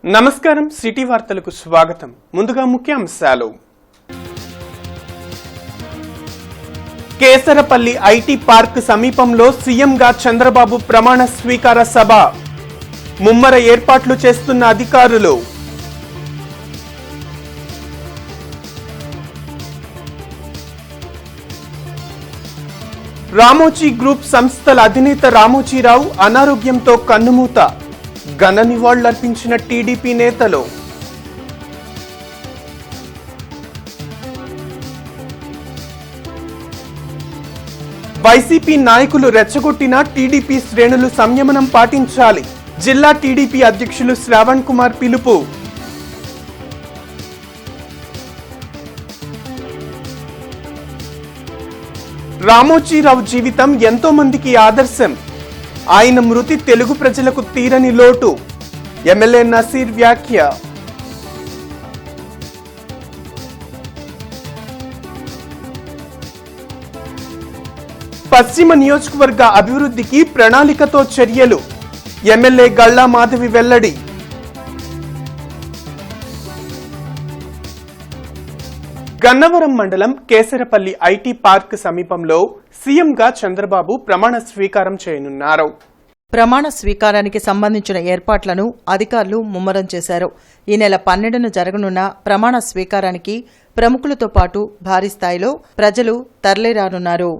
నమస్కారం సిటీ వార్తలకు స్వాగతం. ముందుగా ముఖ్యాంశాలు. కేసరపల్లి ఐటీ పార్క్ సమీపంలో సీఎంగా చంద్రబాబు ప్రమాణ స్వీకార సభ. ముమ్మర ఏర్పాట్లు చేస్తున్న అధికారులు. రామోజీ గ్రూప్ సంస్థల అధినేత రామోజీరావు అనారోగ్యంతో కన్నుమూత. ఘన నివాళులర్పించిన టీడీపీ నేతలు. వైసీపీ నాయకులు రెచ్చగొట్టిన టీడీపీ శ్రేణులు సంయమనం పాటించాలి. జిల్లా టీడీపీ అధ్యక్షులు శ్రావణ్ కుమార్ పిలుపు. రామోజీరావు జీవితం ఎంతో మందికి ఆదర్శం. ఆయన మృతి తెలుగు ప్రజలకు తీరని లోటు. ఎమ్మెల్యే నసీర్ వ్యాఖ్య. పశ్చిమ నియోజకవర్గ అభివృద్ధికి ప్రణాళికతో చర్యలు. ఎమ్మెల్యే గల్లా మాధవి వెల్లడి. గన్నవరం మండలం కేసరపల్లి ఐటీ పార్క్ సమీపంలో సీఎంగా చంద్రబాబు ప్రమాణ స్వీకారం చేయనున్నారు. ప్రమాణ స్వీకారానికి సంబంధించిన ఏర్పాట్లను అధికారులు ముమ్మరం చేశారు. ఈ నెల 12న జరగనున్న ప్రమాణ స్వీకారానికి ప్రముఖులతో పాటు భారీ స్థాయిలో ప్రజలు తరలిరానున్నారు.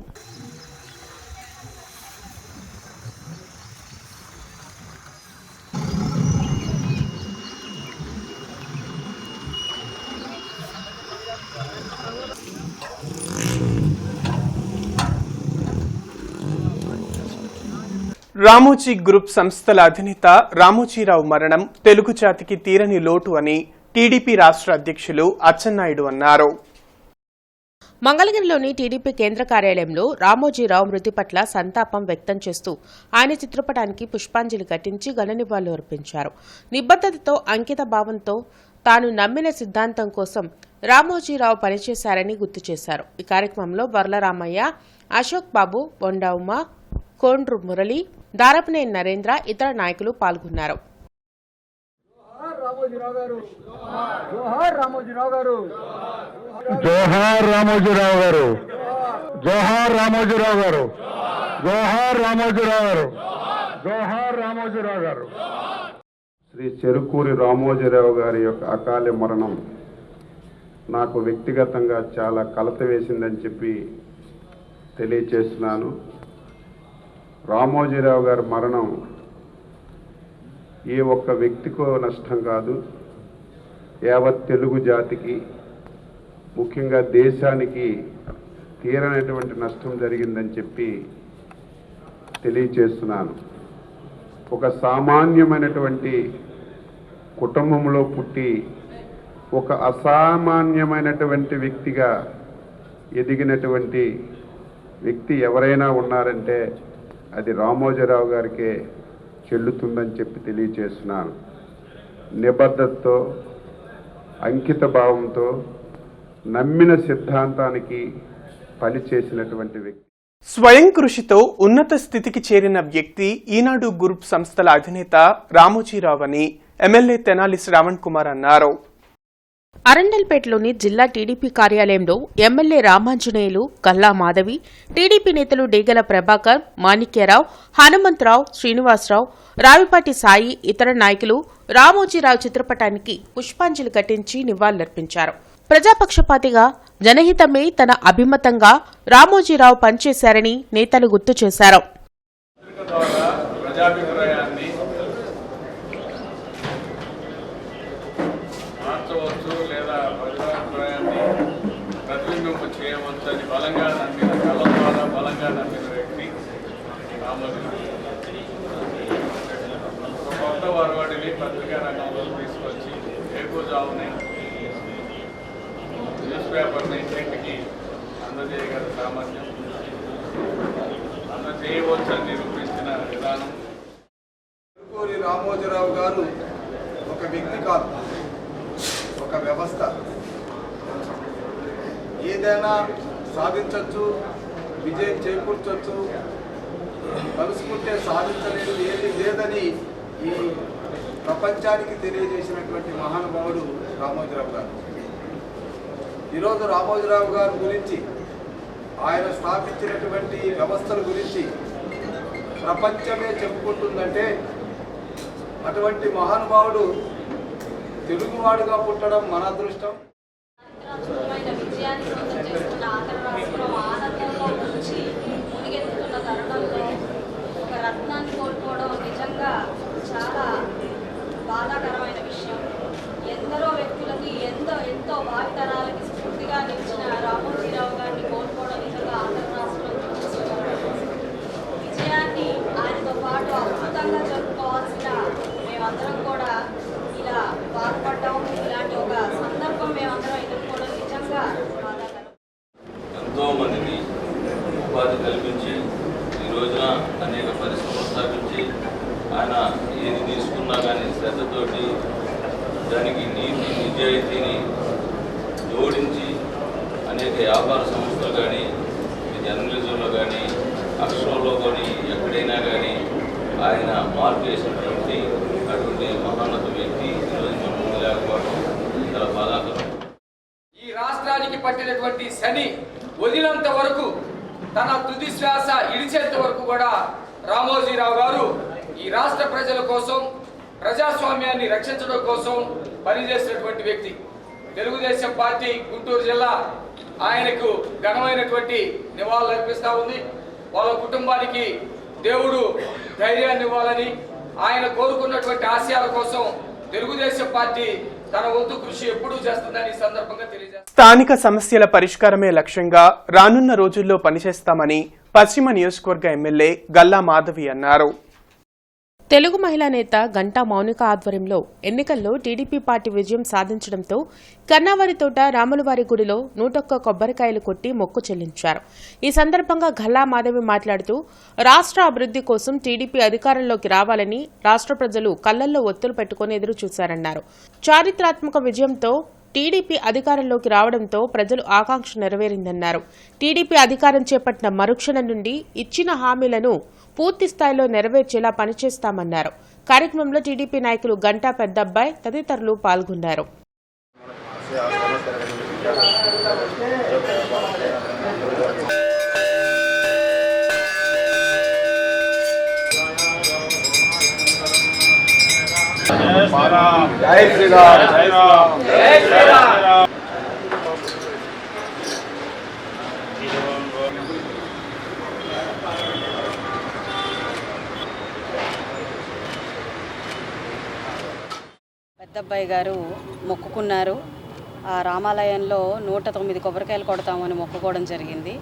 రామోజీ గ్రూప్ సంస్థల అధినేత రామోజీరావు మరణం తెలుగు జాతికి తీరని లోటు అని టీడీపీ రాష్ట్ర అధ్యక్షులు అచ్చెన్నాయుడు అన్నారు. మంగళగిరిలోని టీడీపీ కేంద్ర కార్యాలయంలో రామోజీరావు మృతి పట్ల సంతాపం వ్యక్తం చేస్తూ ఆయన చిత్రపటానికి పుష్పాంజలి ఘటించి ఘన నివాళులు అర్పించారు. నిబద్ధతతో అంకిత భావంతో తాను నమ్మిన సిద్ధాంతం కోసం రామోజీరావు పనిచేశారని గుర్తు చేశారు. ఈ కార్యక్రమంలో వర్లరామయ్య, అశోక్ బాబు, బొండా ఉమా, కోండ్రు మురళి, దారపనేని నరేంద్ర, ఇతర నాయకులు పాల్గొన్నారు. జోహార్ రామోజీరావు గారు, జోహార్ రామోజీరావు గారు, జోహార్ రామోజీరావు గారు, జోహార్ రామోజీరావు గారు, జోహార్ రామోజీరావు గారు. శ్రీ చెరుకూరి రామోజీరావు గారి యొక్క అకాల మరణం నాకు వ్యక్తిగతంగా చాలా కలత వేసిందని చెప్పి తెలియచేస్తున్నాను. రామోజీరావు గారి మరణం ఏ ఒక్క వ్యక్తికో నష్టం కాదు, యావత్ తెలుగు జాతికి, ముఖ్యంగా దేశానికి తీరనటువంటి నష్టం జరిగిందని చెప్పి తెలియచేస్తున్నాను. ఒక సామాన్యమైనటువంటి కుటుంబంలో పుట్టి ఒక అసామాన్యమైనటువంటి వ్యక్తిగా ఎదిగినటువంటి వ్యక్తి ఎవరైనా ఉన్నారంటే అది రామోజీరావు గారికే చెల్లుతుందని చెప్పి తెలియచేస్తున్నాను. నిబద్ధతతో, అంకిత భావంతో, నమ్మిన సిద్ధాంతానికి పనిచేసినటువంటి వ్యక్తి. స్వయం కృషితో ఉన్నత స్థితికి చేరిన వ్యక్తి ఈనాడు గ్రూప్ సంస్థల అధినేత రామోజీరావు అని ఎమ్మెల్యే తెనాలి శ్రావణ్ కుమార్ అన్నారు. అరండల్పేటలోని జిల్లా టీడీపీ కార్యాలయంలో ఎమ్మెల్యే రామాంజనేయులు, గల్లా మాధవి, టీడీపీ నేతలు డేగల ప్రభాకర్, మాణిక్యరావు, హనుమంతరావు, శ్రీనివాసరావు, రావిపాటి సాయి, ఇతర నాయకులు రామోజీరావు చిత్రపటానికి పుష్పాంజలి ఘటించి నివాళులర్పించారు. ప్రజాపక్షపాతిగా, జనహితమే తన అభిమతంగా రామోజీరావు పనిచేశారని నేతలు గుర్తు చేశారు. చేయవచ్చని బలంగా నమ్మిన, కళ ద్వారా బలంగా నమ్మిన వ్యక్తి రామోజీరావు. ఒక కొత్త వరవడిని పత్రికా రంగంలో తీసుకొచ్చి ఏకూజావుని న్యూస్ పేపర్ని ఇంటికి అందజేయగల సామర్థ్యం, అందజేయవచ్చని నిరూపించిన విధానం. రామోజీరావు గారు ఒక వ్యక్తి కాదు, ఒక వ్యవస్థ. ఏదైనా సాధించవచ్చు, విజయం చేకూర్చవచ్చు, కలుసుకుంటే సాధించలేదు ఏది లేదని ఈ ప్రపంచానికి తెలియజేసినటువంటి మహానుభావుడు రామోజీరావు గారు. ఈరోజు రామోజీరావు గారి గురించి, ఆయన స్థాపించినటువంటి వ్యవస్థల గురించి ప్రపంచమే చెప్పుకుంటుందంటే అటువంటి మహానుభావుడు తెలుగువాడుగా పుట్టడం మన అదృష్టం. విజయాన్ని సొంతం చేసుకున్న ఆంధ్ర రాష్ట్రం ఆనందంలో ఉంచి మునిగెత్తుతున్న తరుణంలో ఒక రత్నాన్ని కోల్పోవడం నిజంగా చాలా బాధాకరమైన విషయం. ఎందరో వ్యక్తులకి ఎంతో భావితరాలకి స్ఫూర్తిగా నిలిచిన రామోజీరావు గారిని కోల్పోవడం నిజంగా ఆంధ్ర రాష్ట్రం విజయాన్ని ఆయనతో పాటు అద్భుతంగా జరుపుకోవాల్సిన మేమందరం కూడా ఇలా బాధపడ్డాం. ఇలాంటి ఒక సందర్భం మేమందరం ఎదుర్కోవడం నిజంగా బాధాకరం. ఎంతో మందికి ఉపాధి కల్పించి ఈ రోజున అనేక పరిశ్రమలు స్థాపించి ఆయన ఏది తీసుకున్నా కానీ శ్రద్ధతోటి దానికి నీతి నిజాయితీని జోడించి అనేక వ్యాపార సంస్థలు కానీ జర్నలిజంలో కానీ అక్షరంలో కానీ ఎక్కడైనా కానీ ఆయన మార్పు చేసినటువంటి అటువంటి మహోన్నత వ్యక్తి ఈరోజు మనం ముందు లేకపోవడం చాలా బాధాకరం. ఈ రాష్ట్రానికి పట్టినటువంటి శని వదిలేంత వరకు, తన తుది శ్వాస ఇడిచేంత వరకు కూడా రామోజీరావు గారు ఈ రాష్ట్ర ప్రజల కోసం, ప్రజాస్వామ్యాన్ని రక్షించడం కోసం పనిచేసినటువంటి వ్యక్తి. తెలుగుదేశం పార్టీ గుంటూరు జిల్లా ఆయనకు ఘనమైనటువంటి నివాళులు అర్పిస్తూ ఉంది. వాళ్ళ కుటుంబానికి దేవుడు ధైర్యాన్ని ఇవ్వాలని, ఆయన కోరుకున్నటువంటి ఆశయాల కోసం తెలుగుదేశం పార్టీ తన వంతు కృషి ఎప్పుడూ చేస్తుందని ఈ సందర్భంగా తెలియజేస్తారు. స్థానిక సమస్యల పరిష్కారమే లక్ష్యంగా రానున్న రోజుల్లో పనిచేస్తామని పశ్చిమ నియోజకవర్గ ఎమ్మెల్యే గల్లా మాధవి అన్నారు. తెలుగు మహిళా నేత గంటా మౌనిక ఆధ్వర్యంలో ఎన్నికల్లో టీడీపీ పార్టీ విజయం సాధించడంతో కన్నావారితోట రాములవారి గుడిలో 101 కొబ్బరికాయలు కొట్టి మొక్కు చెల్లించారు. ఈ సందర్భంగా గల్లా మాధవి మాట్లాడుతూ రాష్ట్ర అభివృద్ది కోసం టీడీపీ అధికారంలోకి రావాలని రాష్ట్ర ప్రజలు కళ్లల్లో ఒత్తులు పెట్టుకుని ఎదురు చూశారన్నారు. చారిత్రాత్మక విజయంతో టీడీపీ అధికారంలోకి రావడంతో ప్రజలు ఆకాంక్ష నెరవేరిందన్నారు. టీడీపీ అధికారం చేపట్టిన మరుక్షణం నుండి ఇచ్చిన హామీలను పూర్తి స్థాయిలో నెరవేర్చేలా పనిచేస్తామన్నారు. కార్యక్రమంలో టీడీపీ నాయకులు గంటా పెద్దబ్బాయి తదితరులు పాల్గొన్నారు. జై శ్రీరామ్. జై రామ్. జై శ్రీరామ్. పెద్దబ్బాయి గారు మొక్కుకున్నారు. ఆ రామాలయంలో 109 కొబ్బరికాయలు కొడతామని మొక్కుకోవడం జరిగింది.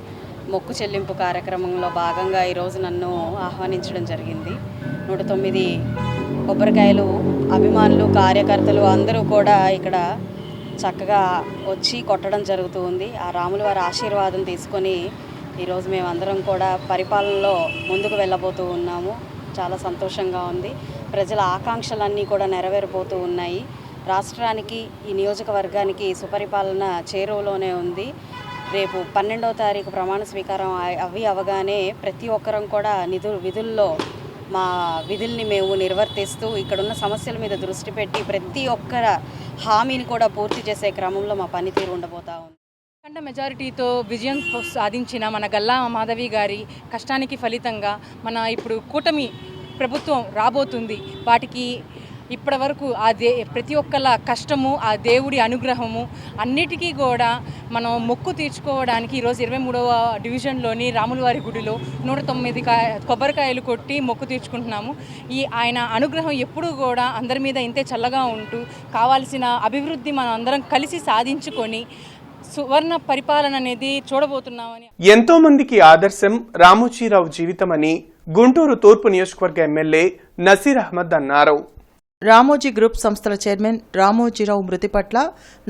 మొక్కు చెల్లింపు కార్యక్రమంలో భాగంగా ఈరోజు నన్ను ఆహ్వానించడం జరిగింది. 109 కొబ్బరికాయలు అభిమానులు, కార్యకర్తలు అందరూ కూడా ఇక్కడ చక్కగా వచ్చి కొట్టడం జరుగుతూ ఉంది. ఆ రాముల వారి ఆశీర్వాదం తీసుకొని ఈరోజు మేమందరం కూడా పరిపాలనలో ముందుకు వెళ్ళబోతూ ఉన్నాము. చాలా సంతోషంగా ఉంది. ప్రజల ఆకాంక్షలన్నీ కూడా నెరవేరిపోతూ ఉన్నాయి. రాష్ట్రానికి, ఈ నియోజకవర్గానికి సుపరిపాలన చేరువలోనే ఉంది. రేపు 12వ తారీఖు ప్రమాణ స్వీకారం అవగానే ప్రతి ఒక్కరం కూడా విధుల్లో మా విధుల్ని మేము నిర్వర్తిస్తూ ఇక్కడున్న సమస్యల మీద దృష్టి పెట్టి ప్రతి ఒక్కర హామీని కూడా పూర్తి చేసే క్రమంలో మా పనితీరు ఉండబోతా ఉంది. అఖండ మెజారిటీతో విజయం సాధించిన మన గల్లా మాధవి గారి కష్టానికి ఫలితంగా మన ఇప్పుడు కూటమి ప్రభుత్వం రాబోతుంది. వాటికి ఇప్పటి వరకు ప్రతి ఒక్కళ్ళ కష్టము, ఆ దేవుడి అనుగ్రహము అన్నిటికీ కూడా మనం మొక్కు తీర్చుకోవడానికి ఈరోజు 23వ డివిజన్లోని రాములవారి గుడిలో 109 కొబ్బరికాయలు కొట్టి మొక్కు తీర్చుకుంటున్నాము. ఆయన అనుగ్రహం ఎప్పుడూ కూడా అందరి మీద ఇంతే చల్లగా ఉంటూ కావాల్సిన అభివృద్ధి మనం అందరం కలిసి సాధించుకొని సువర్ణ పరిపాలన అనేది చూడబోతున్నామని. ఎంతో మందికి ఆదర్శం రామోజీరావు జీవితమని గుంటూరు తూర్పు నియోజకవర్గ ఎమ్మెల్యే నసీర్ అహ్మద్ అన్నారు. రామోజీ గ్రూప్ సంస్థల చైర్మన్ రామోజీరావు మృతి పట్ల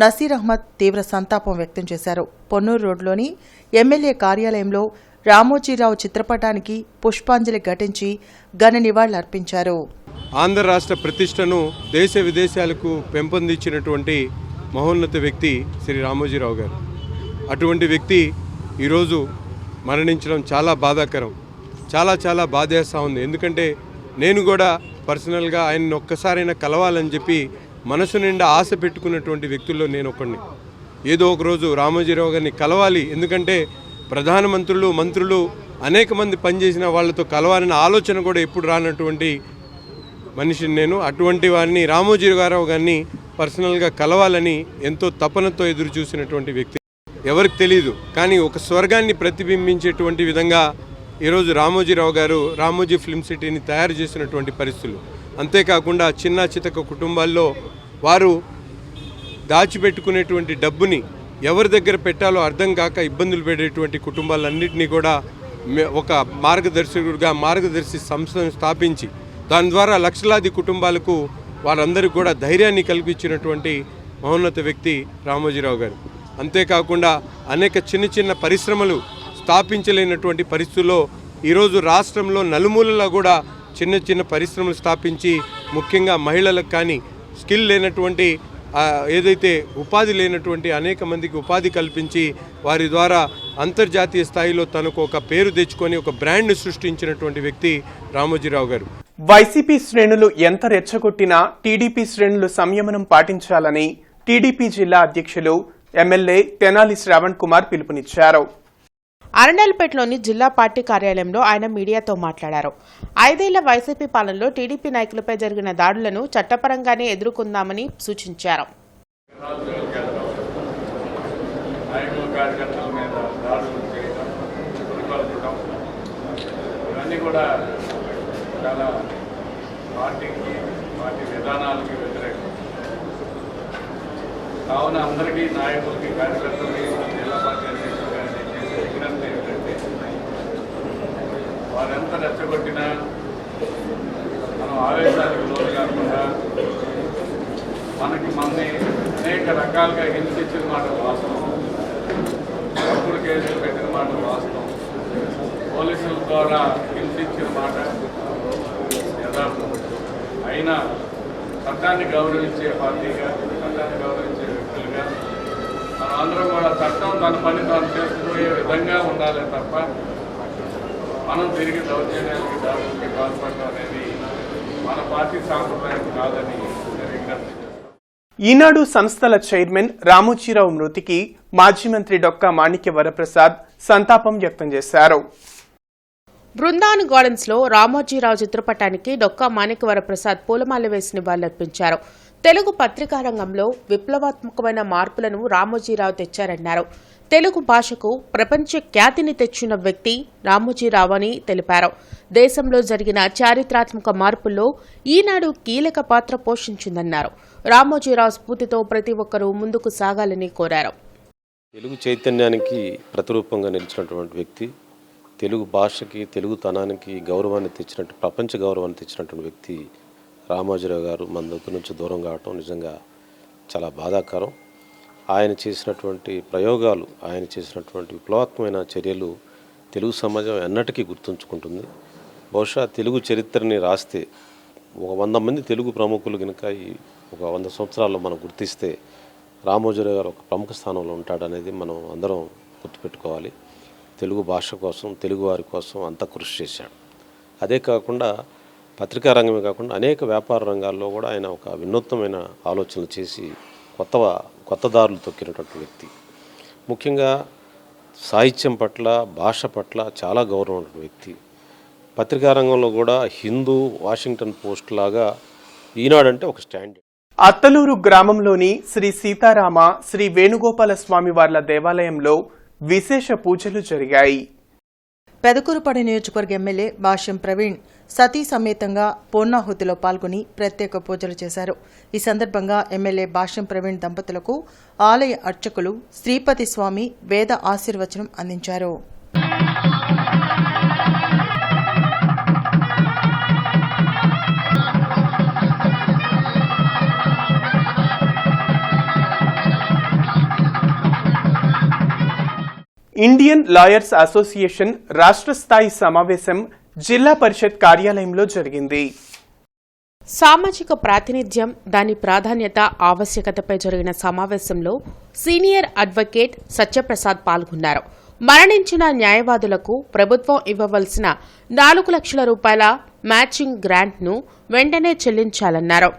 నసీర్ అహ్మద్ తీవ్ర సంతాపం వ్యక్తం చేశారు. పొన్నూరు రోడ్లోని ఎమ్మెల్యే కార్యాలయంలో రామోజీరావు చిత్రపటానికి పుష్పాంజలి ఘటించి ఘన నివాళులర్పించారు. ఆంధ్ర రాష్ట్ర ప్రతిష్టను దేశ విదేశాలకు పెంపొందించినటువంటి మహోన్నత వ్యక్తి శ్రీ రామోజీరావు గారు. అటువంటి వ్యక్తి ఈరోజు మరణించడం చాలా బాధాకరం. చాలా బాధేస్తూ ఉంది. ఎందుకంటే నేను కూడా పర్సనల్గా ఆయన్ని ఒక్కసారైనా కలవాలని చెప్పి మనసు నిండా ఆశ పెట్టుకున్నటువంటి వ్యక్తుల్లో నేను ఒకడిని. ఏదో ఒకరోజు రామోజీరావు గారిని కలవాలి, ఎందుకంటే ప్రధానమంత్రులు మంత్రులు అనేక మంది పనిచేసిన వాళ్ళతో కలవాలనే ఆలోచన కూడా ఎప్పుడు రానటువంటి మనిషిని నేను. అటువంటి వారిని రామోజీరావు గారిని పర్సనల్గా కలవాలని ఎంతో తపనతో ఎదురు చూసినటువంటి వ్యక్తి. ఎవరికి తెలియదు, కానీ ఒక స్వర్గాన్ని ప్రతిబింబించేటువంటి విధంగా ఈరోజు రామోజీరావు గారు రామోజీ ఫిల్మ్ సిటీని తయారు చేసినటువంటి పరిస్థితులు. అంతేకాకుండా చిన్న చితక కుటుంబాల్లో వారు దాచిపెట్టుకునేటువంటి డబ్బుని ఎవరి దగ్గర పెట్టాలో అర్థం కాక ఇబ్బందులు పడేటువంటి కుటుంబాలన్నింటినీ కూడా ఒక మార్గదర్శి సంస్థను స్థాపించి దాని ద్వారా లక్షలాది కుటుంబాలకు వారందరికీ కూడా ధైర్యాన్ని కల్పించినటువంటి మహోన్నత వ్యక్తి రామోజీరావు గారు. అంతేకాకుండా అనేక చిన్న పరిశ్రమలు స్థాపించలేనటువంటి పరిస్థితుల్లో ఈరోజు రాష్ట్రంలో నలుమూలలా కూడా చిన్న పరిశ్రమలు స్థాపించి ముఖ్యంగా మహిళలకు కానీ స్కిల్ లేనటువంటి ఏదైతే ఉపాధి లేనటువంటి అనేక మందికి ఉపాధి కల్పించి వారి ద్వారా అంతర్జాతీయ స్థాయిలో తనకు ఒక పేరు తెచ్చుకొని ఒక బ్రాండ్ను సృష్టించినటువంటి వ్యక్తి రామోజీరావు గారు. వైసీపీ శ్రేణులు ఎంత రెచ్చగొట్టినా టీడీపీ శ్రేణులు సంయమనం పాటించాలని టీడీపీ జిల్లా అధ్యక్షులు ఎమ్మెల్యే తెనాలి శ్రావణ్ కుమార్ పిలుపునిచ్చారు. అరండల్పేటలోని జిల్లా పార్టీ కార్యాలయంలో ఆయన మీడియాతో మాట్లాడారు. 5 ఏళ్ల వైసీపీ పాలనలో టీడీపీ నాయకులపై జరిగిన దాడులను చట్టపరంగానే ఎదుర్కొందామని సూచించారు. కావున అందరికీ నాయకులకి కార్యకర్తలకి జిల్లా పార్టీ అధ్యక్షులు గారిని చేసే విజ్ఞప్తి ఏమిటంటే వారెంత రెచ్చగొట్టినా మనం ఆవేశాలకు లోను కాకుండా మనల్ని అనేక రకాలుగా హింసించిన మాట వాస్తవం, తప్పుడు కేసులు పెట్టిన మాట వాస్తవం, పోలీసుల ద్వారా హింసించిన మాట యథార్థం. అయినా చట్టాన్ని గౌరవించే పార్టీగా, చట్టాన్ని గౌరవించే వ్యక్తులుగా మనం అందరం కూడా చట్టం తన పని తాను చేసుకుపోయే విధంగా ఉండాలి తప్ప మనం తిరిగి దౌర్జన్యాలకి దాడులకి పాల్పడడం అనేది మన పార్టీ సాంప్రదాయం కాదని నేను విజ్ఞప్తి చేస్తాను. ఈనాడు సంస్థల చైర్మన్ రామోజీరావు మృతికి మాజీ మంత్రి డొక్కా మాణిక్య వరప్రసాద్ సంతాపం వ్యక్తం చేశారు. బృందావన్ గార్డెన్స్ లో రామోజీరావు చిత్రపటానికి డొక్కా మాణిక్య వరప్రసాద్ పూలమాల వేసి నివాళులర్పించారు. తెలుగు పత్రికా రంగంలో విప్లవాత్మకమైన మార్పులను రామోజీరావు తెచ్చారన్నారు. తెలుగు భాషకు ప్రపంచ ఖ్యాతిని తెచ్చిన వ్యక్తి రామోజీరావు అని తెలిపారు. దేశంలో జరిగిన చారిత్రాత్మక మార్పుల్లో ఈనాడు కీలక పాత్ర పోషించిందన్నారు. రామోజీరావు స్ఫూర్తితో ప్రతి ఒక్కరూ ముందుకు సాగాలని కోరారు. తెలుగు చైతన్యానికి ప్రతిరూపంగా నిలిచినటువంటి వ్యక్తి, తెలుగు భాషకి తెలుగుతనానికి గౌరవాన్ని తెచ్చినట్టు, ప్రపంచ గౌరవాన్ని తెచ్చినటువంటి వ్యక్తి రామోజీరావు గారు మన దగ్గర నుంచి దూరం కావటం నిజంగా చాలా బాధాకరం. ఆయన చేసినటువంటి ప్రయోగాలు, ఆయన చేసినటువంటి విప్లవాత్మకమైన చర్యలు తెలుగు సమాజం ఎన్నటికీ గుర్తుంచుకుంటుంది. బహుశా తెలుగు చరిత్రని రాస్తే 100 మంది తెలుగు ప్రముఖులు కనుక ఒక 100 సంవత్సరాల్లో మనం గుర్తిస్తే రామోజీరావు గారు ఒక ప్రముఖ స్థానంలో ఉంటాడనేది మనం అందరం గుర్తుపెట్టుకోవాలి. తెలుగు భాష కోసం, తెలుగు వారి కోసం అంత కృషి చేశాడు. అదే కాకుండా పత్రికా రంగమే కాకుండా అనేక వ్యాపార రంగాల్లో కూడా ఆయన ఒక వినూత్నమైన ఆలోచనలు చేసి కొత్త దారులు తొక్కినటువంటి వ్యక్తి. ముఖ్యంగా సాహిత్యం పట్ల, భాష పట్ల చాలా గౌరవం ఉన్న వ్యక్తి. పత్రికా రంగంలో కూడా హిందూ, వాషింగ్టన్ పోస్ట్ లాగా ఈనాడంటే ఒక స్టాండర్డ్. అత్తలూరు గ్రామంలోని శ్రీ సీతారామ, శ్రీ వేణుగోపాల స్వామి వార్ల దేవాలయంలో విశేష పూజలు జరిగాయి. పెదకూరుపాడు నియోజకవర్గ ఎమ్మెల్యే భాష్యం ప్రవీణ్ సతీ సమేతంగా పూర్ణాహుతిలో పాల్గొని ప్రత్యేక పూజలు చేశారు. ఈ సందర్భంగా ఎమ్మెల్యే భాష్యం ప్రవీణ్ దంపతులకు ఆలయ అర్చకులు శ్రీపతి స్వామి వేద ఆశీర్వచనం అందించారు. ఇండియన్ లాయర్స్ అసోసియేషన్ రాష్ట్ర స్థాయి సమావేశం జిల్లా పరిషత్ కార్యాలయంలో జరిగింది. సామాజిక ప్రాతినిధ్యం, దాని ప్రాధాన్యత, ఆవశ్యకతపై జరిగిన సమావేశంలో సీనియర్ అడ్వకేట్ సత్యప్రసాద్ పాల్గొన్నారు. మరణించిన న్యాయవాదులకు ప్రభుత్వం ఇవ్వవలసిన 4 లక్షల రూపాయల మ్యాచింగ్ గ్రాంట్ను వెంటనే చెల్లించాలన్నారు.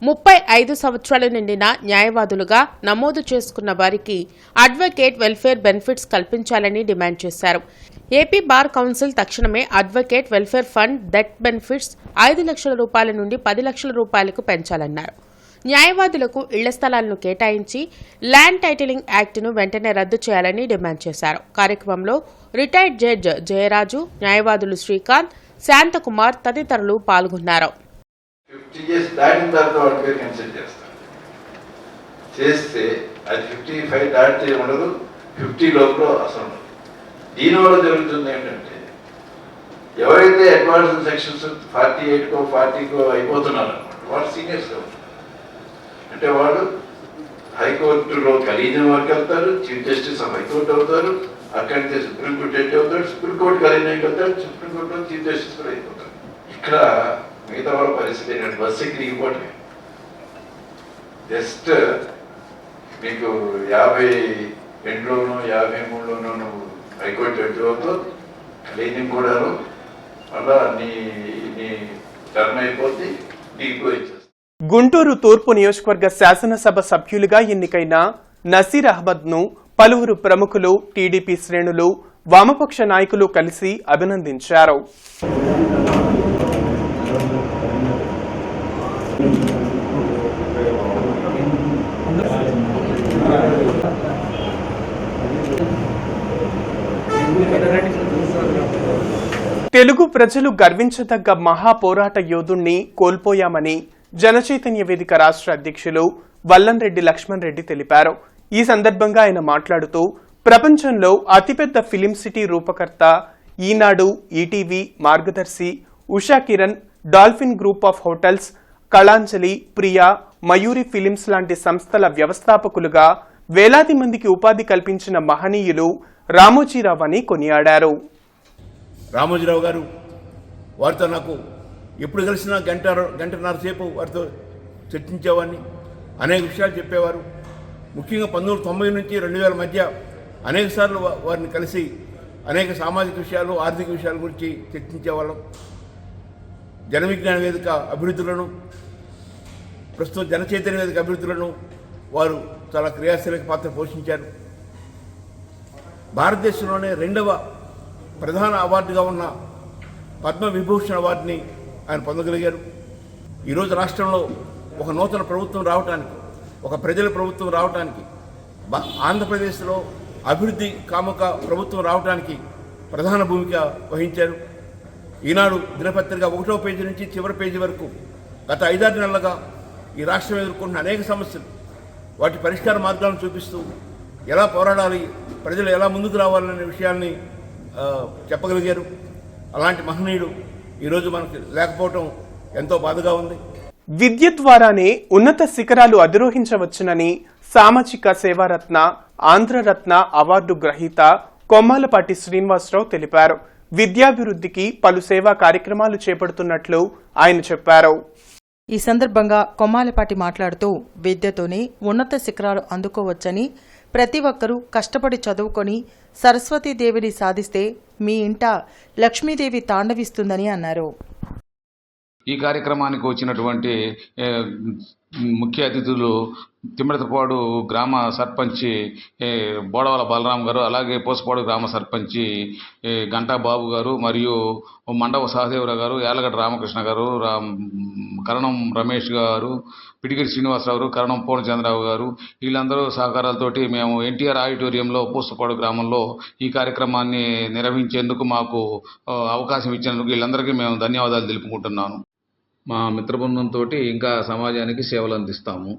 35 సంవత్సరాలు నిండిన న్యాయవాదులుగా నమోదు చేసుకున్న వారికి అడ్వకేట్ వెల్ఫేర్ బెనిఫిట్స్ కల్పించాలని డిమాండ్ చేశారు. ఏపీ బార్ కౌన్సిల్ తక్షణమే advocate welfare fund death benefits 5 లక్షల రూపాయల నుండి 10 లక్షల రూపాయలకు పెంచాలన్నారు. న్యాయవాదులకు ఇళ్ల స్థలాలను కేటాయించి ల్యాండ్ టైటిలింగ్ యాక్ట్ను వెంటనే రద్దు చేయాలని డిమాండ్ చేశారు. కార్యక్రమంలో రిటైర్డ్ జడ్జ్ జయరాజు, న్యాయవాదులు శ్రీకాంత్, శాంతకుమార్ తదితరులు పాల్గొన్నారు. 50 years దాటిన తర్వాత వాళ్ళ పేరు కన్సిడర్ చేస్తారు. చేస్తే అది 55 దాటితే ఉండదు, 50 లోపల అసలు ఉండదు. దీనివల్ల జరుగుతుంది ఏంటంటే ఎవరైతే అడ్వాన్స్ సెక్షన్స్ 48కో 40కో అయిపోతున్నారు వాళ్ళు సీనియర్స్ అవుతారు. అంటే వాళ్ళు హైకోర్టులో కలీజియం వరకు వెళ్తారు, చీఫ్ జస్టిస్ ఆఫ్ హైకోర్టు అవుతారు, అక్కడి నుంచి సుప్రీంకోర్టు జడ్జి అవుతాడు, సుప్రీంకోర్టు కలీజియం వెళ్తాడు, సుప్రీంకోర్టులో చీఫ్ జస్టిస్ కూడా అయిపోతారు. ఇక్కడ మిగతా వాళ్ళ పరిస్థితి ఏంటంటే బస్సు ఎక్కి దిగిపోవటమే. జస్ట్ మీకు 52లోనో 53లోనో నువ్వు హైకోర్టు జడ్జి అవుతావు, కలీజియం కూడా మళ్ళా నీ టర్మ్ అయిపోతే దిగిపోయి. గుంటూరు తూర్పు నియోజకవర్గ శాసనసభ సభ్యులుగా ఎన్నికైన నసీర్ అహ్మద్ను పలువురు ప్రముఖులు, టీడీపీ శ్రేణులు, వామపక్ష నాయకులు కలిసి అభినందించారు. తెలుగు ప్రజలు గర్వించదగ్గ మహా పోరాట యోధుణ్ణి కోల్పోయామని జనచైతన్య వేదిక రాష్ట్ర అధ్యక్షులు వల్లంరెడ్డి లక్ష్మణ్ రెడ్డి తెలిపారు. ఈ సందర్భంగా ఆయన మాట్లాడుతూ ప్రపంచంలో అతిపెద్ద film city రూపకర్త, Eenadu, ETV, Margadarsi, Usha Kiran, dolphin group of hotels, Kalanjali, Priya, Mayuri films లాంటి సంస్థల వ్యవస్థాపకులుగా వేలాది మందికి ఉపాధి కల్పించిన మహనీయులు రామోజీరావు అని కొనియాడారు. రామోజీరావు గారు వారితో నాకు ఎప్పుడు కలిసినా గంటన్నర సేపు వారితో చర్చించేవాడిని. అనేక విషయాలు చెప్పేవారు. ముఖ్యంగా 1990 నుంచి 2000 మధ్య అనేక సార్లు వారిని కలిసి అనేక సామాజిక విషయాలు, ఆర్థిక విషయాల గురించి చర్చించేవాళ్ళం. జన విజ్ఞాన వేదిక అభివృద్ధులను, ప్రస్తుతం జనచైతన్య వేదిక అభివృద్ధులను వారు చాలా క్రియాశీలక పాత్ర పోషించారు. భారతదేశంలోనే 2వ ప్రధాన అవార్డుగా ఉన్న పద్మవిభూషణ్ అవార్డుని ఆయన పొందగలిగారు. ఈరోజు రాష్ట్రంలో ఒక నూతన ప్రభుత్వం రావడానికి, ఒక ప్రజల ప్రభుత్వం రావడానికి, ఆంధ్రప్రదేశ్లో అభివృద్ధి కాముక ప్రభుత్వం రావడానికి ప్రధాన భూమిక వహించారు. ఈనాడు దినపత్రిక 1వ పేజీ నుంచి చివరి పేజీ వరకు గత 5-6 నెలలుగా ఈ రాష్ట్రం ఎదుర్కొంటున్న అనేక సమస్యలు, వాటి పరిష్కార మార్గాలను చూపిస్తూ ఎలా పోరాడాలి, ప్రజలు ఎలా ముందుకు రావాలనే విషయాల్ని చెప్పగలిగారు. అలాంటి మహనీయుడు ఈరోజు మనకు లేకపోవటం ఎంతో బాధగా ఉంది. విద్య ద్వారానే ఉన్నత శిఖరాలు అధిరోహించవచ్చునని సామాజిక సేవారత్న, ఆంధ్రరత్న అవార్డు గ్రహీత కొమ్మాలపాటి శ్రీనివాసరావు తెలిపారు. విద్యాభివృద్ధికి పలు సేవా కార్యక్రమాలు చేపడుతున్నట్లు ఆయన చెప్పారు. ఈ సందర్భంగా కొమ్మాలపాటి మాట్లాడుతూ విద్యతోనే ఉన్నత శిఖరాలు అందుకోవచ్చని, ప్రతి ఒక్కరూ కష్టపడి చదువుకొని సరస్వతీదేవిని సాధిస్తే మీ ఇంట లక్ష్మీదేవి తాండవిస్తుందని అన్నారు. ఈ కార్యక్రమానికి వచ్చినటువంటి ముఖ్య అతిథులు తిమ్మడతపాడు గ్రామ సర్పంచి బోడవల బలరాం గారు, అలాగే పోసపాడు గ్రామ సర్పంచి గంటా బాబు గారు, మరియు మండవ సహదేవరావు గారు, యాలగడ్డ రామకృష్ణ గారు, కరణం రమేష్ గారు, పిడిగిరి శ్రీనివాసరావు గారు, కరణం పూర్ణచంద్రరావు గారు, వీళ్ళందరూ సహకారాలతోటి మేము ఎన్టీఆర్ ఆడిటోరియంలో పోసపాడు గ్రామంలో ఈ కార్యక్రమాన్ని నిర్వహించేందుకు మాకు అవకాశం ఇచ్చినందుకు వీళ్ళందరికీ మేము ధన్యవాదాలు తెలుపుకుంటున్నాను. మా మిత్రబృందంతో ఇంకా సమాజానికి సేవలు అందిస్తాము.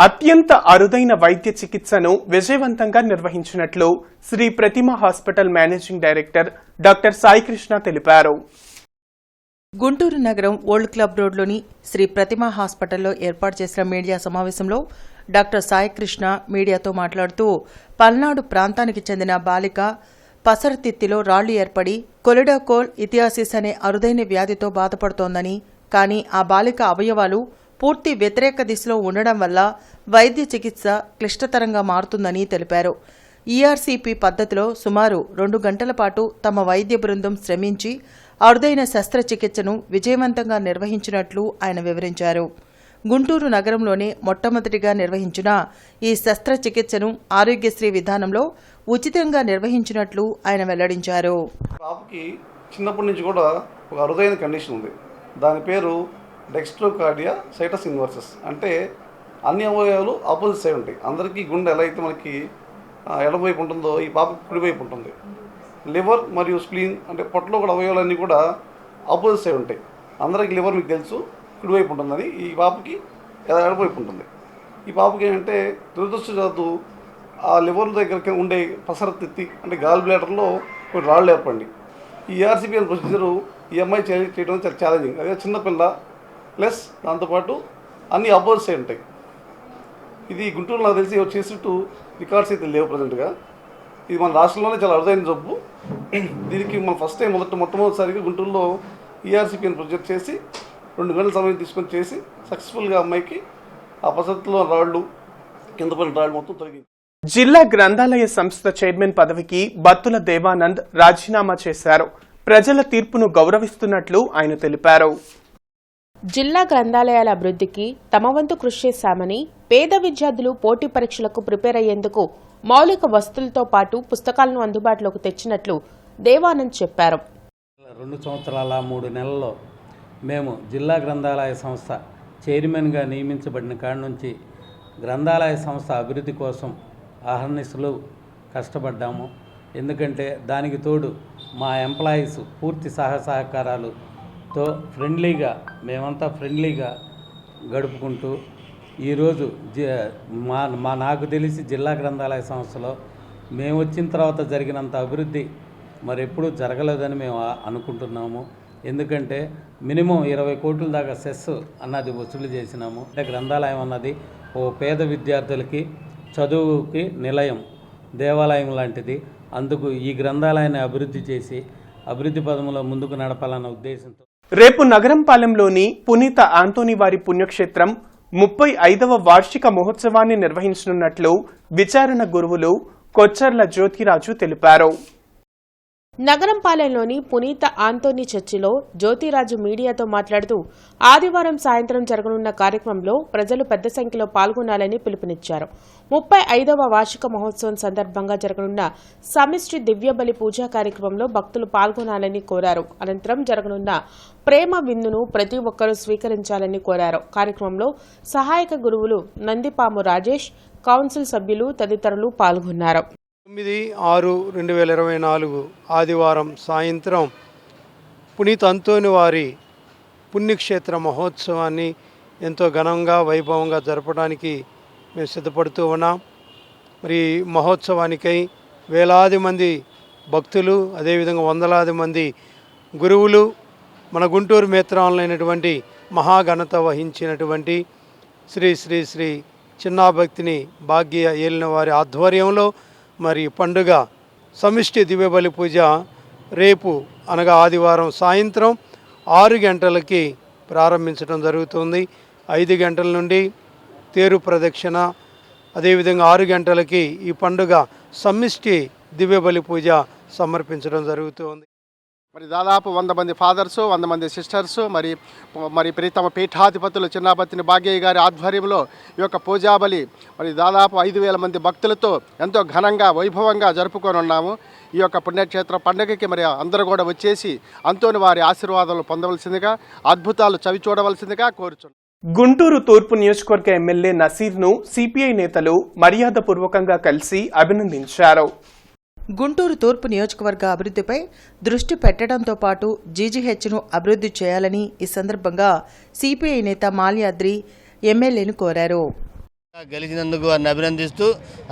అత్యంత అరుదైన వైద్య చికిత్సను విజయవంతంగా నిర్వహించినట్లు Shri Pratima hospital managing director doctor Saikrishna తెలిపారు. గుంటూరు నగరం ఓల్డ్ క్లబ్ రోడ్లోని శ్రీ ప్రతిమ హాస్పిటల్లో ఏర్పాటు చేసిన మీడియా సమావేశంలో డాక్టర్ సాయికృష్ణ మీడియాతో మాట్లాడుతూ, పల్నాడు ప్రాంతానికి చెందిన బాలిక పసరతిత్తిలో రాళ్లు ఏర్పడి కొలిడోకోల్ ఇథియాసిస్ అనే అరుదైన వ్యాధితో బాధపడుతోందని, కానీ ఆ బాలిక అవయవాలు పూర్తి వ్యతిరేక దిశలో ఉండడం వల్ల వైద్య చికిత్స క్లిష్టతరంగా మారుతుందని తెలిపారు. ఈఆర్సీపీ పద్ధతిలో సుమారు 2 గంటల పాటు తమ వైద్య బృందం శ్రమించి అరుదైన శస్త్రచికిత్సను విజయవంతంగా నిర్వహించినట్లు ఆయన వివరించారు. గుంటూరు నగరంలోనే మొట్టమొదటిగా నిర్వహించిన ఈ శస్త్రచికిత్సను ఆరోగ్యశ్రీ విధానంలో ఉచితంగా నిర్వహించినట్లు ఆయన వెల్లడించారు. పాపకి చిన్నప్పటి నుంచి కూడా ఒక అరుదైన కండిషన్ ఉంది. దాని పేరు డెక్స్ట్రోకార్డియా సైటస్ ఇన్వర్సస్. అంటే అన్ని అవయవాలు ఆపోజిట్ సైడ్ ఉంటాయి. అందరికీ గుండె ఎలా అయితే మనకి ఎడమవైపు ఉంటుందో ఈ పాపకి కుడివైపు ఉంటుంది. లివర్ మరియు స్ప్లీన్ అంటే పొట్టలో కూడా అవయవాలన్నీ కూడా ఆపోజిట్ సైడ్ ఉంటాయి. అందరికీ లివర్ మీకు తెలుసు కుడివైపు ఉంటుందని, ఈ పాపకి ఎడమవైపు ఉంటుంది. ఈ పాపకి ఏంటంటే దురదృష్టవశాత్తు ఆ లివర్ దగ్గర ఉండే పసరతిత్తి అంటే గాల్ బ్లాడర్లో కొన్ని రాళ్ళు ఏర్పడి ఈ ఈఆర్సీపీఎల్ ప్రొసీజరు ఈ అమ్మాయి చేయడం చాలా ఛాలెంజింగ్. అదే చిన్నపిల్ల ప్లస్ దాంతోపాటు అన్ని ఆపోజిట్ సైడ్ ఉంటాయి. ఇది గుంటూరు నాకు తెలిసి వచ్చేసిట్టు రికార్డ్స్ అయితే లేవు ప్రజెంట్గా. ఇది మన రాష్ట్రంలోనే చాలా అరుదైన జబ్బు. దీనికి మనం ఫస్ట్ టైం మొట్టమొదటిసారిగా గుంటూరులో ఈఆర్సీపీఎల్ ప్రొజెక్ట్ చేసి 2 గంటల సమయం తీసుకొని చేసి సక్సెస్ఫుల్గా అమ్మాయికి ఆ పసరత్తులో రాళ్ళు కింద పడిన రాళ్ళు మొత్తం తొలగింది. జిల్లా గ్రంథాలయ సంస్థ చైర్మన్ పదవికి బత్తుల దేవానంద్ రాజీనామా చేశారు. ప్రజల తీర్పును గౌరవిస్తున్నట్లు ఆయన తెలిపారు. జిల్లా గ్రంథాలయాల అభివృద్ధికి తమ వంతు కృషి చేశామని, పేద విద్యార్థులు పోటీ పరీక్షలకు ప్రిపేర్ అయ్యేందుకు మౌలిక వసతులతో పాటు పుస్తకాలను అందుబాటులోకి తెచ్చినట్లు దేవానంద్ చెప్పారు. 2 సంవత్సరాల 3 నెలల్లో మేము జిల్లా గ్రంథాలయ సంస్థ చైర్మన్గా నియమించబడిన కాడి నుంచి గ్రంథాలయ సంస్థ అభివృద్ధి కోసం అహర్నిశలు కష్టపడ్డాము. ఎందుకంటే దానికి తోడు మా ఎంప్లాయీస్ పూర్తి సహకారాలతో మేమంతా ఫ్రెండ్లీగా గడుపుకుంటూ ఈరోజు నాకు తెలిసి జిల్లా గ్రంథాలయ సంస్థలో మేము వచ్చిన తర్వాత జరిగినంత అభివృద్ధి మరెప్పుడూ జరగలేదని మేము అనుకుంటున్నాము. ఎందుకంటే మినిమం 20 కోట్ల దాకా సెస్ అన్నది వసూలు చేసినాము. గ్రంథాలయం అన్నది ఓ పేద విద్యార్థులకి చదువుకి నిలయం, దేవాలయం లాంటిది. అందుకు ఈ గ్రంథాలయాన్ని అభివృద్ధి చేసి అభివృద్ధి పదంలో ముందుకు నడపాలన్న ఉద్దేశంతో రేపు నగరంపాలెంలోని పునీత ఆంటోనీ వారి పుణ్యక్షేత్రం 35వ వార్షిక మహోత్సవాన్ని నిర్వహించనున్నట్లు విచారణ గురువులు కొచ్చర్ల జ్యోతిరాజు తెలిపారు. నగరంపాలెంలోని పునీత ఆంటోనీ చర్చిలో జ్యోతిరాజు మీడియాతో మాట్లాడుతూ ఆదివారం సాయంత్రం జరగనున్న కార్యక్రమంలో ప్రజలు పెద్ద సంఖ్యలో పాల్గొనాలని పిలుపునిచ్చారు. 35వ వార్షిక మహోత్సవం సందర్భంగా జరగనున్న సమిష్టి దివ్యబలి పూజా కార్యక్రమంలో భక్తులు పాల్గొనాలని కోరారు. అనంతరం జరగనున్న ప్రేమ విందును ప్రతి ఒక్కరూ స్వీకరించాలని కోరారు. కార్యక్రమంలో సహాయక గురువులు నందిపాము రాజేష్, కౌన్సిల్ సభ్యులు తదితరులు పాల్గొన్నారు. 9/6/2024 ఆదివారం సాయంత్రం పునీత అంతోని వారి పుణ్యక్షేత్ర మహోత్సవాన్ని ఎంతో ఘనంగా వైభవంగా జరపడానికి మేము సిద్ధపడుతూ ఉన్నాం. మరి మహోత్సవానికై వేలాది మంది భక్తులు, అదేవిధంగా వందలాది మంది గురువులు, మన గుంటూరు మేత్రాలైనటువంటి మహాఘనత వహించినటువంటి శ్రీ శ్రీ శ్రీ చిన్నాభక్తిని భాగ్య ఏలిన వారి ఆధ్వర్యంలో మరి పండుగ సమిష్టి దివ్యబలి పూజ రేపు అనగా ఆదివారం సాయంత్రం 6 గంటలకి ప్రారంభించడం జరుగుతుంది. 5 గంటల నుండి తేరు ప్రదక్షిణ, అదేవిధంగా 6 గంటలకి ఈ పండుగ సమిష్టి దివ్యబలి పూజ సమర్పించడం జరుగుతుంది. మరి దాదాపు 100 మంది ఫాదర్సు, 100 మంది సిస్టర్సు, మరి ప్రీతమ పీఠాధిపతులు చిన్నాపత్తిని భాగ్యయ్య గారి ఆధ్వర్యంలో ఈ యొక్క పూజాబలి మరి దాదాపు 5,000 మంది భక్తులతో ఎంతో ఘనంగా వైభవంగా జరుపుకొని ఉన్నాము. ఈ యొక్క పుణ్యక్షేత్ర పండుగకి మరి అందరూ కూడా వచ్చేసి అంతోని వారి ఆశీర్వాదాలు పొందవలసిందిగా, అద్భుతాలు చవి చూడవలసిందిగా కోరుచున్నాం. గుంటూరు తూర్పు నియోజకవర్గ ఎమ్మెల్యే నసీర్ను సిపిఐ నేతలు మర్యాదపూర్వకంగా కలిసి అభినందించారు. గుంటూరు తూర్పు నియోజకవర్గ అభివృద్ధిపై దృష్టి పెట్టడంతో పాటు జీజీహెచ్ను అభివృద్ధి చేయాలని ఈ సందర్భంగా సిపిఐ నేత మాల్యాద్రి ఎమ్మెల్యేను కోరారు. గెలిచినందుకు వారిని అభినందిస్తూ,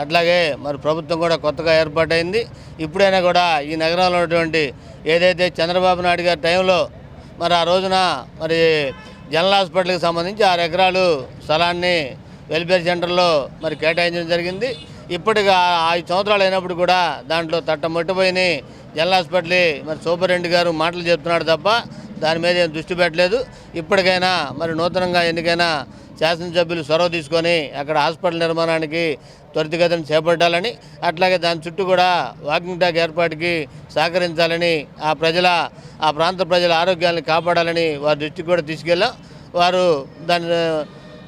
అట్లాగే మరి ప్రభుత్వం కూడా కొత్తగా ఏర్పాటైంది. ఇప్పుడైనా కూడా ఈ నగరంలో ఉన్నటువంటి ఏదైతే చంద్రబాబు నాయుడు గారి టైంలో మరి ఆ రోజున మరి జనరల్ హాస్పిటల్కి సంబంధించి 6 ఎకరాలు స్థలాన్ని వెల్ఫేర్ సెంటర్లో మరి కేటాయించడం జరిగింది. ఇప్పటికి 5 సంవత్సరాలు అయినప్పుడు కూడా దాంట్లో తట్టమొట్టిపోయినాయి. జనరల్ హాస్పిటల్ మరి సూపరింటెండెంట్ గారు మాటలు చెప్తున్నాడు తప్ప దాని మీద ఏం దృష్టి పెట్టలేదు. ఇప్పటికైనా మరి నూతనంగా ఎన్నికైనా శాసనసభ్యులు చొరవ తీసుకొని అక్కడ హాస్పిటల్ నిర్మాణానికి త్వరితగతిన చేపట్టాలని, అట్లాగే దాని చుట్టూ కూడా వాకింగ్ ట్రాక్ ఏర్పాటుకి సహకరించాలని ఆ ప్రజల ఆ ప్రాంత ప్రజల ఆరోగ్యాన్ని కాపాడాలని వారి దృష్టికి కూడా తీసుకెళ్ళాం. వారు దాన్ని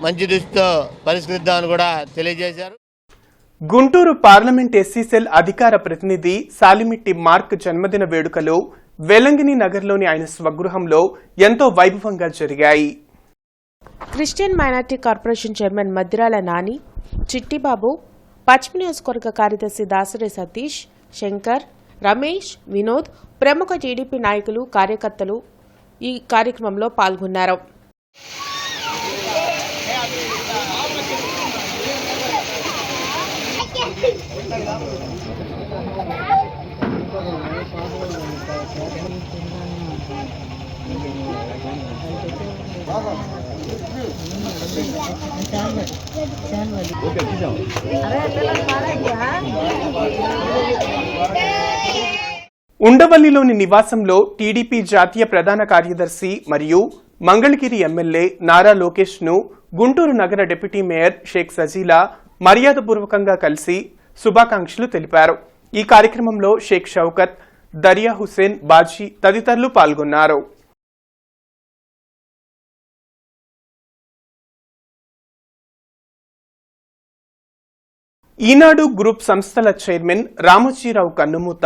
మంచి దృష్టితో పరిష్కరిద్దామని కూడా తెలియజేశారు. గుంటూరు పార్లమెంట్ ఎస్సీ సెల్ అధికార ప్రతినిధి సాలిమిట్టి మార్క్ జన్మదిన వేడుకలు వెలంగిని నగర్లోని ఆయన స్వగృహంలో ఎంతో వైభవంగా జరిగాయి. Christian minority corporation chairman Maddirala Nani, Chittibabu, పశ్చిమ నియోజకవర్గ కార్యదర్శి దాసరి సతీష్, శంకర్, రమేష్, వినోద్, ప్రముఖ టీడీపీ నాయకులు, కార్యకర్తలు ఈ కార్యక్రమంలో పాల్గొన్నారు. ఉండవల్లిలోని నివాసంలో టీడీపీ జాతీయ ప్రధాన కార్యదర్శి మరియు మంగళగిరి ఎమ్మెల్యే నారా లోకేష్ ను గుంటూరు నగర డిప్యూటీ మేయర్ షేక్ సజీలా మర్యాదపూర్వకంగా కలిసి శుభాకాంక్షలు తెలిపారు. ఈ కార్యక్రమంలో షేక్ షౌకత్, దరియా హుసేన్ బాజీ తదితరులు పాల్గొన్నారు. ఈనాడు గ్రూప్ సంస్థల చైర్మన్ రామోజీరావు కన్నుమూత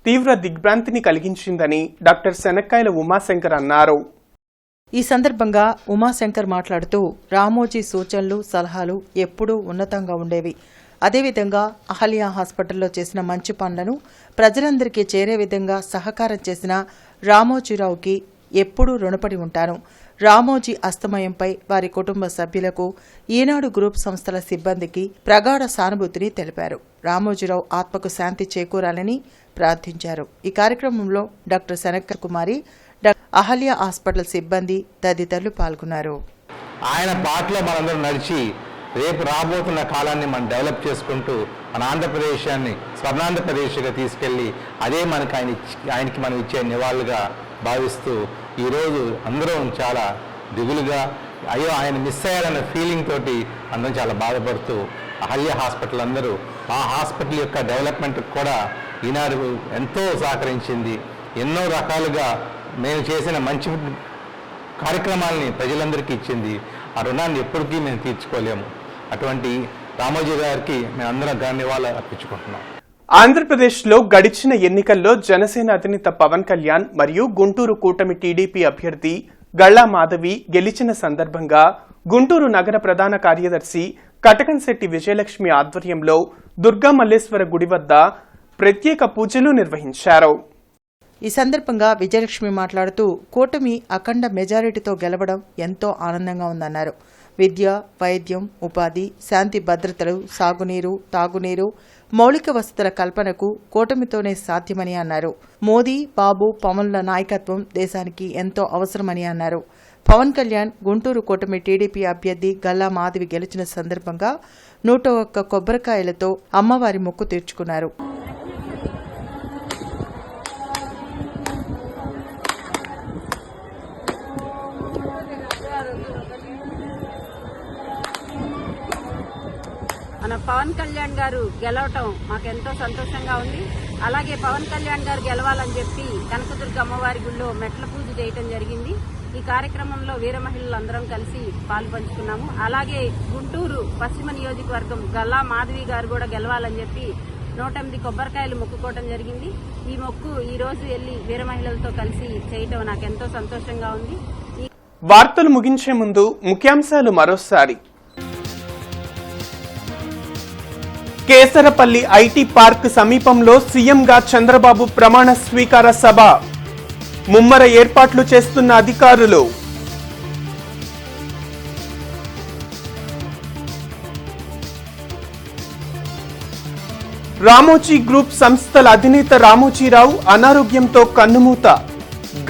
తీవ్ర దిగ్భ్రాంతిని కలిగించిందని డాక్టర్ శనక్కాయల ఉమాశంకర్ అన్నారు. ఈ సందర్భంగా ఉమాశంకర్ మాట్లాడుతూ రామోజీ సూచనలు, సలహాలు ఎప్పుడూ ఉన్నతంగా ఉండేవి. అదేవిధంగా అహల్యా హాస్పిటల్లో చేసిన మంచి పనులను ప్రజలందరికీ చేరే విధంగా సహకారం చేసిన రామోజీరావుకి ఎప్పుడూ రుణపడి ఉంటాను. రామోజీ అస్తమయంపై వారి కుటుంబ సభ్యులకు, ఈనాడు గ్రూప్ సంస్థల సిబ్బందికి ప్రగాఢ సానుభూతిని తెలిపారు. రామోజీరావు ఆత్మకు శాంతి చేకూరాలని ప్రార్థించారు. ఈ కార్యక్రమంలో డాక్టర్ శనక్క కుమారి, అహల్యా హాస్పిటల్ సిబ్బంది తదితరులు పాల్గొన్నారు. ఆయన బాటలో మనందరం నడిచి రేపు రాబోతున్న కాలాన్ని మనం డెవలప్ చేసుకుంటూ మన ఆంధ్రప్రదేశాన్ని స్వర్ణాంధ్రప్రదేశ్గా తీసుకెళ్ళి అదే మనకు ఆయనకి మనం ఇచ్చే నివాళులుగా భావిస్తూ ఈరోజు అందరం చాలా దిగులుగా అయ్యో ఆయన మిస్ అయ్యారన్న ఫీలింగ్ తోటి అందరం చాలా బాధపడుతూ అహల్యా హాస్పిటల్ అందరూ ఆ హాస్పిటల్ యొక్క డెవలప్మెంట్ కూడా ఈనాడు ఎంతో సహకరించింది. ఎన్నో రకాలుగా మేము చేసిన మంచి కార్యక్రమాలని ప్రజలందరికీ ఇచ్చింది. ఆ రుణాన్ని ఎప్పటికీ మేము తీర్చుకోలేము. అటువంటి రామోజీ గారికి మేము అందరం ధన్యవాదాలు అర్పించుకుంటున్నాం. ఆంధ్రప్రదేశ్లో గడిచిన ఎన్నికల్లో జనసేన అధినేత పవన్ కళ్యాణ్ మరియు గుంటూరు కూటమి టీడీపీ అభ్యర్థి గళ్ళా మాధవి గెలిచిన సందర్భంగా గుంటూరు నగర ప్రధాన కార్యదర్శి కటకంశెట్టి విజయలక్ష్మి ఆధ్వర్యంలో దుర్గా మల్లేశ్వర గుడి వద్ద ప్రత్యేక పూజలు నిర్వహించారు. ఈ సందర్భంగా విజయలక్ష్మి మాట్లాడుతూ కూటమి అఖండ మెజారిటీతో గెలవడం ఎంతో ఆనందంగా ఉందన్నారు. విద్య, వైద్యం, ఉపాధి, శాంతి భద్రతలు, సాగునీరు, తాగునీరు, మౌలిక వసతుల కల్పనకు కూటమితోనే సాధ్యమని అన్నారు. మోదీ, బాబు, పవన్ల నాయకత్వం దేశానికి ఎంతో అవసరమని అన్నారు. పవన్ కళ్యాణ్ గుంటూరు కూటమి టీడీపీ అభ్యర్థి గల్లా మాధవి గెలిచిన సందర్భంగా 101 కొబ్బరికాయలతో అమ్మవారి మొక్కు తీర్చుకున్నారు. మన పవన్ కళ్యాణ్ గారు గెలవటం మాకెంతో సంతోషంగా ఉంది. అలాగే పవన్ కళ్యాణ్ గారు గెలవాలని చెప్పి కనకదుర్గ అమ్మవారి గుళ్ళో మెట్ల పూజ చేయటం జరిగింది. ఈ కార్యక్రమంలో వీర మహిళలు అందరం కలిసి పాల్పంచుకున్నాము. అలాగే గుంటూరు పశ్చిమ నియోజకవర్గం గల్లా మాధవి గారు కూడా గెలవాలని చెప్పి 108 కొబ్బరికాయలు మొక్కుకోవడం జరిగింది. ఈ మొక్కు ఈ రోజు వెళ్లి వీర మహిళలతో కలిసి చేయటం నాకెంతో సంతోషంగా ఉంది. వార్తలు ముగించే ముందు ముఖ్యాంశాలు మరోసారి. కేసరపల్లి ఐటీ పార్క్ సమీపంలో సీఎంగా చంద్రబాబు ప్రమాణ స్వీకార సభ, ముమ్మర ఏర్పాట్లు చేస్తున్న అధికారులు. రామోజీ గ్రూప్ సంస్థల అధినేత రామోజీరావు అనారోగ్యంతో కన్నుమూత,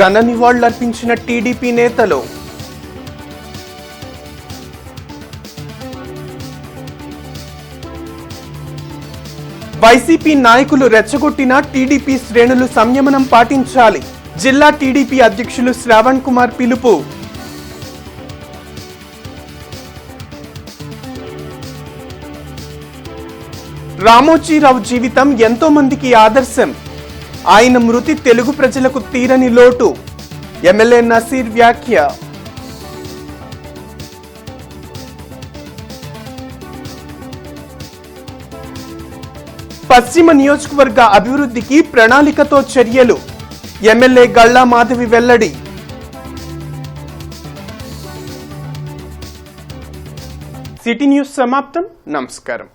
ఘన నివాళులర్పించిన టీడీపీ నేతలు. వైసీపీ నాయకులు రెచ్చగొట్టిన టీడీపీ శ్రేణులు సంయమనం పాటించాలి, జిల్లా టీడీపీ అధ్యక్షులు శ్రావణ్ కుమార్ పిలుపు. రామోజీరావు జీవితం ఎంతో మందికి ఆదర్శం, ఆయన మృతి తెలుగు ప్రజలకు తీరని లోటు ఎమ్మెల్యే నసీర్ వ్యాఖ్య. పశ్చిమ నియోజకవర్గ అభివృద్ధికి ప్రణాళికతో చర్యలు ఎమ్మెల్యే గల్లా మాధవి వెల్లడి. సిటీ న్యూస్ సమాప్తం. నమస్కారం.